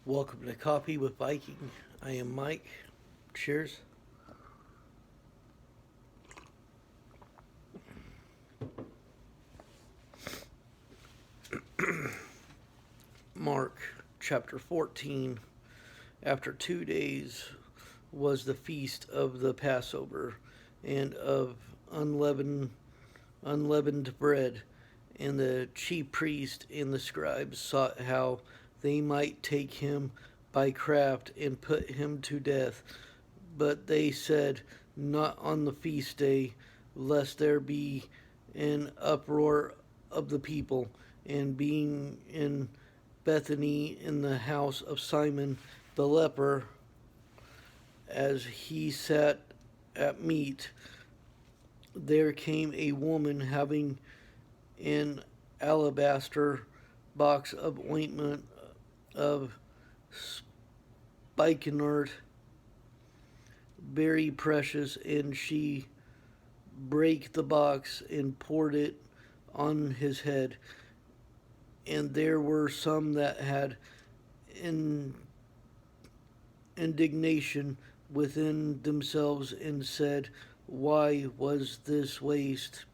Welcome to Coffee with Viking. I am Mike. Cheers. Mark chapter 14. After 2 days was the feast of the Passover and of unleavened bread. And the chief priest and the scribes sought how they might take him by craft and put him to death. But they said, not on the feast day, lest there be an uproar of the people. And being in Bethany in the house of Simon the leper, as he sat at meat, there came a woman having an alabaster box of ointment of spikenard, very precious, and she brake the box and poured it on his head. And there were some that had indignation within themselves and said, why was this waste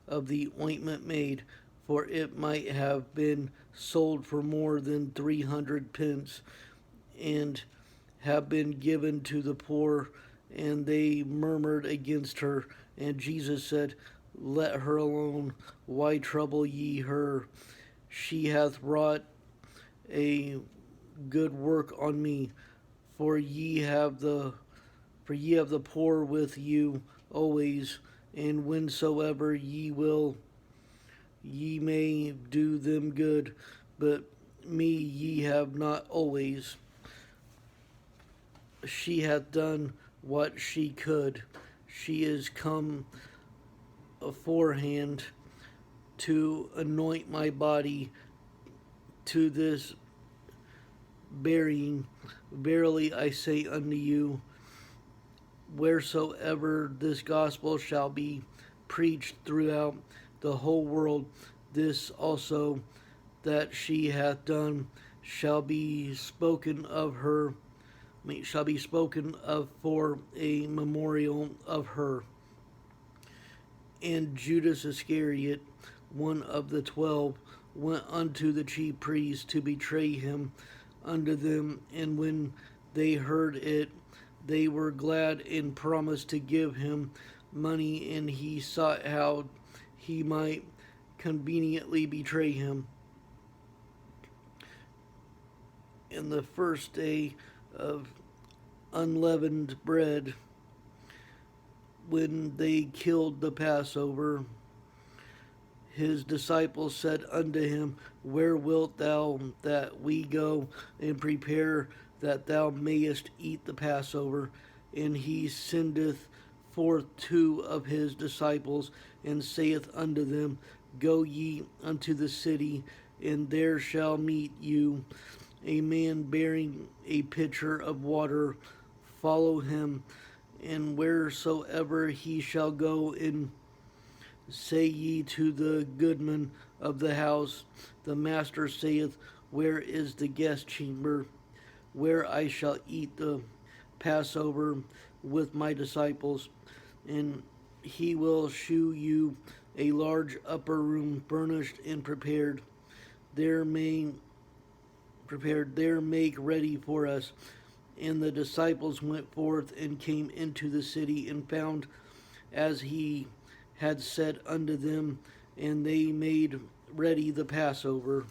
of the ointment made? For it might have been sold for more than 300 pence and have been given to the poor. And they murmured against her. And Jesus said, let her alone. Why trouble ye her? She hath wrought a good work on me. For ye have the poor with you always, and whensoever ye will, ye may do them good, but me ye have not always. She hath done what she could. She is come aforehand to anoint my body to this burying. Verily I say unto you, wheresoever this gospel shall be preached throughout the whole world, this also that she hath done shall be spoken of for a memorial of her. And Judas Iscariot, one of the 12, went unto the chief priests to betray him unto them. And when they heard it, they were glad and promised to give him money. And he sought how he might conveniently betray him. In the first day of unleavened bread, when they killed the Passover, his disciples said unto him, where wilt thou that we go and prepare that thou mayest eat the Passover? And he sendeth forth 2 of his disciples, and saith unto them, go ye unto the city, and there shall meet you a man bearing a pitcher of water. Follow him, and wheresoever he shall go, and say ye to the goodman of the house, the master saith, where is the guest chamber, where I shall eat the Passover with my disciples? And he will shew you a large upper room, furnished and prepared. There make ready for us. And the disciples went forth and came into the city, and found as he had said unto them, and they made ready the Passover.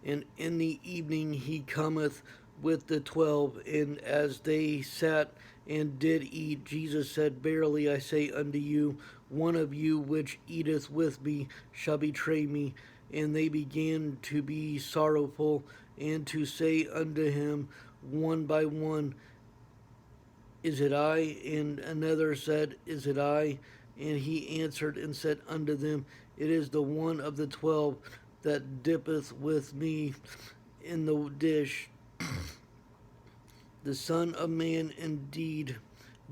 And in the evening he cometh with the 12, and as they sat and did eat, Jesus said, verily I say unto you, one of you which eateth with me shall betray me. And they began to be sorrowful, and to say unto him one by one, is it I? And another said, is it I? And he answered and said unto them, it is the one of the 12 that dippeth with me in the dish. The Son of Man indeed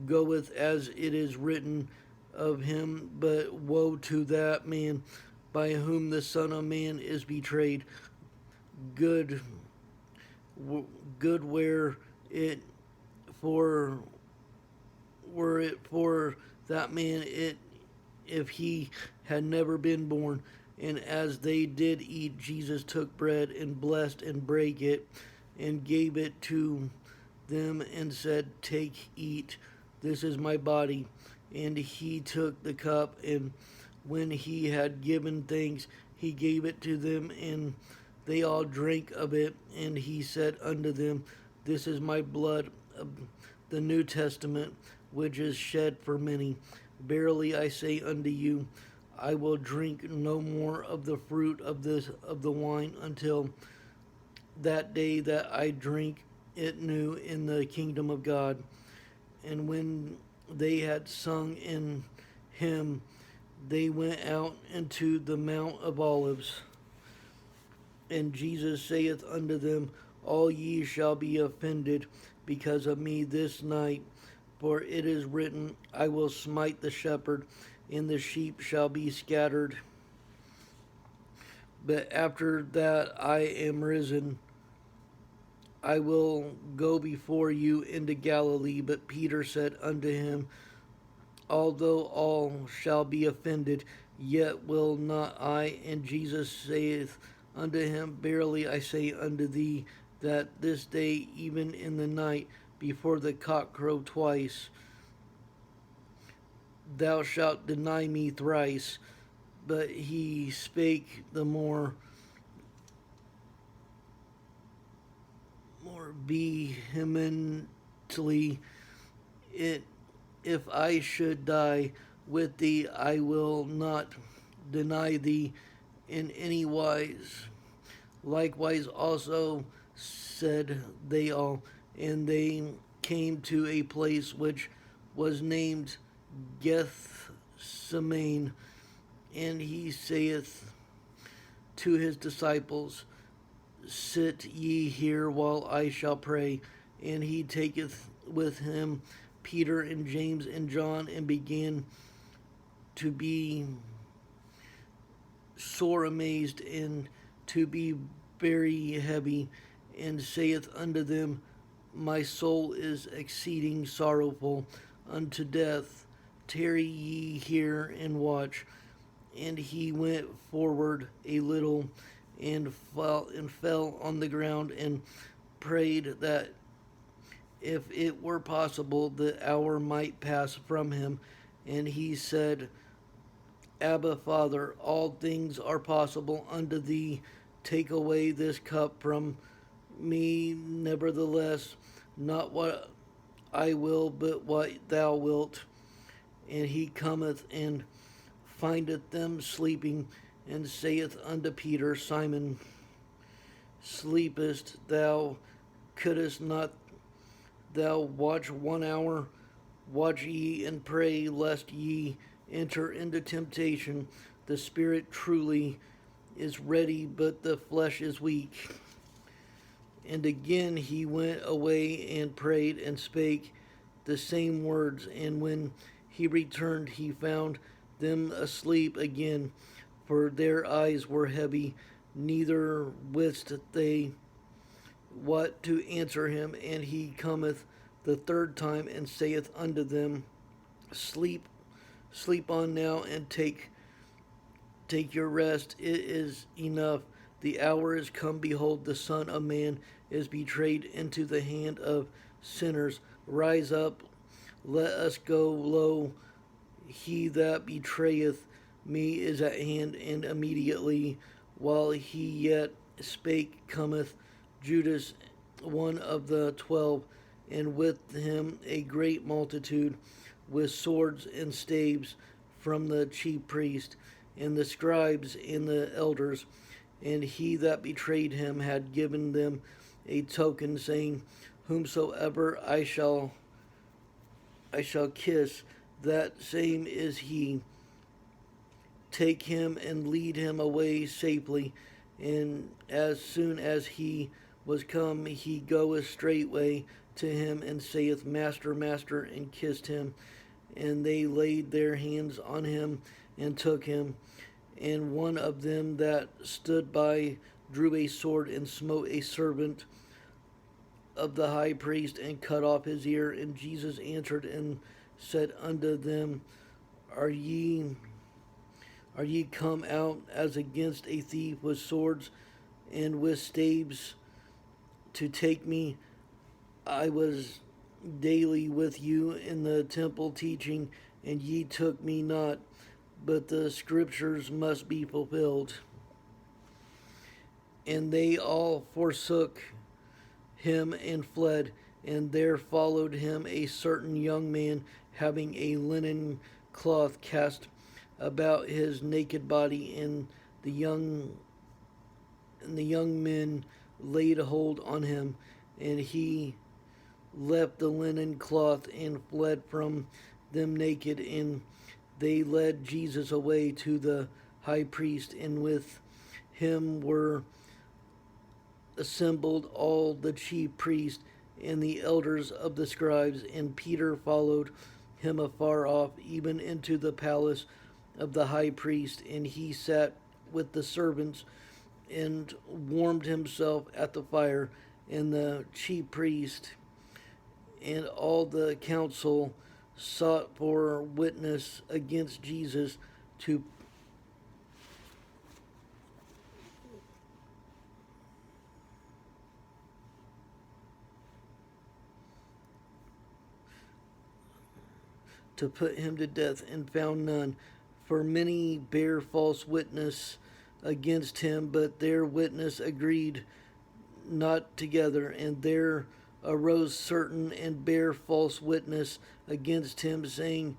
goeth as it is written of him. But woe to that man by whom the Son of Man is betrayed. Good, good for were it for that man it if he had never been born. And as they did eat, Jesus took bread and blessed and brake it and gave it to them and said, take, eat, this is my body. And he took the cup, and when he had given thanks, he gave it to them, and they all drank of it. And he said unto them, this is my blood of the New Testament, which is shed for many. Verily I say unto you, I will drink no more of the fruit of the wine until that day that I drink it new in the kingdom of God. And when they had sung in hymn, they went out into the Mount of Olives. And Jesus saith unto them, all ye shall be offended because of me this night. For it is written, I will smite the shepherd, and the sheep shall be scattered. But after that I am risen, I will go before you into Galilee. But Peter said unto him, although all shall be offended, yet will not I. And Jesus saith unto him, verily I say unto thee, that this day, even in the night, before the cock crow twice, thou shalt deny me thrice. But he spake the more vehemently, if I should die with thee, I will not deny thee in any wise. Likewise also said they all. And they came to a place which was named Gethsemane. And he saith to his disciples, sit ye here while I shall pray. And he taketh with him Peter and James and John, and began to be sore amazed and to be very heavy, and saith unto them, my soul is exceeding sorrowful unto death. Tarry ye here and watch. And he went forward a little, and fell on the ground, and prayed that if it were possible, the hour might pass from him. And he said, Abba, Father, all things are possible unto thee. Take away this cup from me, nevertheless, not what I will, but what thou wilt. And he cometh and findeth them sleeping, and saith unto Peter, Simon, sleepest thou? Couldst not thou watch 1 hour? Watch ye and pray, lest ye enter into temptation. The spirit truly is ready, but the flesh is weak. And again he went away and prayed and spake the same words. And when he returned, he found them asleep again, for their eyes were heavy, neither wist they what to answer him. And he cometh the third time, and saith unto them, sleep on now, and take your rest. It is enough. The hour is come. Behold, the Son of Man is betrayed into the hand of sinners. Rise up, let us go. Lo, he that betrayeth me is at hand. And immediately, while he yet spake, cometh Judas, one of the 12, and with him a great multitude, with swords and staves, from the chief priests and the scribes and the elders. And he that betrayed him had given them a token, saying, whomsoever I shall kiss, that same is he. Take him and lead him away safely. And as soon as he was come, he goeth straightway to him, and saith, Master, Master, and kissed him. And they laid their hands on him and took him. And one of them that stood by drew a sword and smote a servant of the high priest and cut off his ear. And Jesus answered and said unto them, Are ye come out as against a thief with swords and with staves to take me? I was daily with you in the temple teaching, and ye took me not. But the scriptures must be fulfilled. And they all forsook him and fled. And there followed him a certain young man, having a linen cloth cast about his naked body. And the young men laid hold on him, and he left the linen cloth and fled from them naked. And they led Jesus away to the high priest, and with him were assembled all the chief priests and the elders of the scribes. And Peter followed him afar off, even into the palace of the high priest. And he sat with the servants and warmed himself at the fire. And the chief priest and all the council sought for witness against Jesus to put him to death, and found none. For many bare false witness against him, but their witness agreed not together. And there arose certain and bare false witness against him, saying,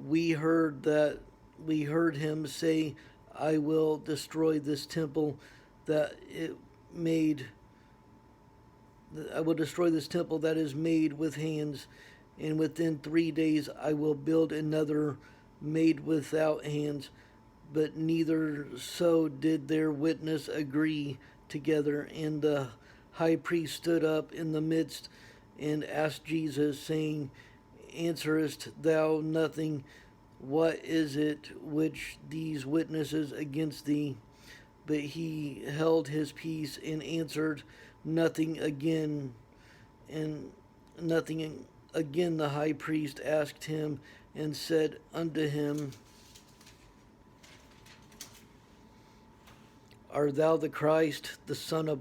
We heard him say, I will destroy this temple that is made with hands, and within 3 days I will build another made without hands. But neither so did their witness agree together. And the high priest stood up in the midst and asked Jesus, saying, Answerest thou nothing? What is it which these witnesses against thee? But he held his peace and answered nothing. Again. The high priest asked him and said unto him, Art thou the Christ, the Son of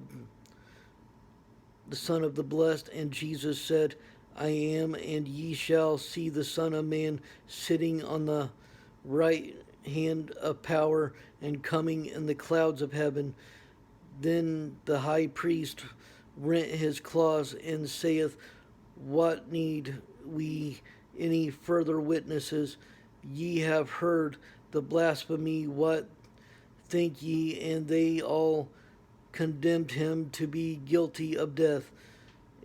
the Blessed? And Jesus said, I am. And ye shall see the Son of Man sitting on the right hand of power, and coming in the clouds of heaven. Then the high priest rent his clothes, and saith, What need we any further witnesses? Ye have heard the blasphemy. What think ye? And they all condemned him to be guilty of death.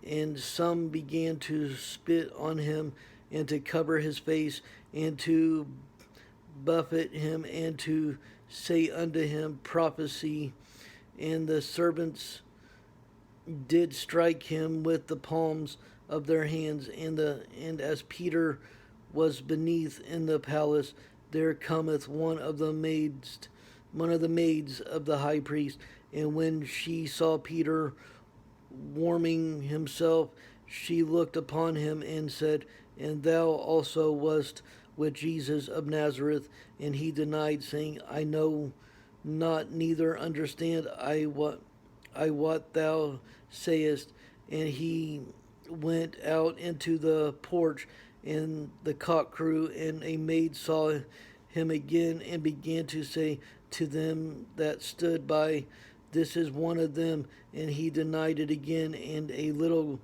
And some began to spit on him, and to cover his face, and to buffet him, and to say unto him, Prophesy. And the servants did strike him with the palms of their hands. And as Peter was beneath in the palace, there cometh one of the maids of the high priest. And when she saw Peter warming himself, she looked upon him and said, And thou also wast with Jesus of Nazareth. And he denied, saying, I know not, neither understand I what thou sayest. And he went out into the porch, and the cock crew, and a maid saw him again, and began to say to them that stood by, This is one of them. And he denied it again. And a little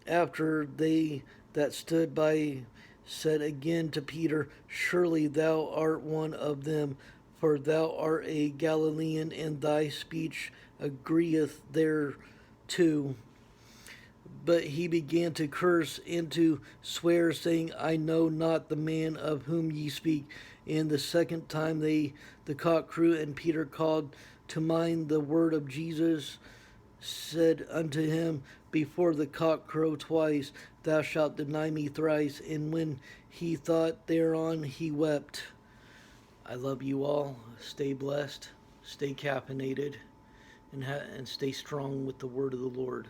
after, they that stood by said again to Peter, Surely thou art one of them, for thou art a Galilean, and thy speech agreeth thereto. But he began to curse and to swear, saying, I know not the man of whom ye speak. And the second time the cock crew, and Peter called to mind the word of Jesus, said unto him, before the cock crow twice, thou shalt deny me thrice. And when he thought thereon, he wept. I love you all. Stay blessed, stay caffeinated, and stay strong with the word of the Lord.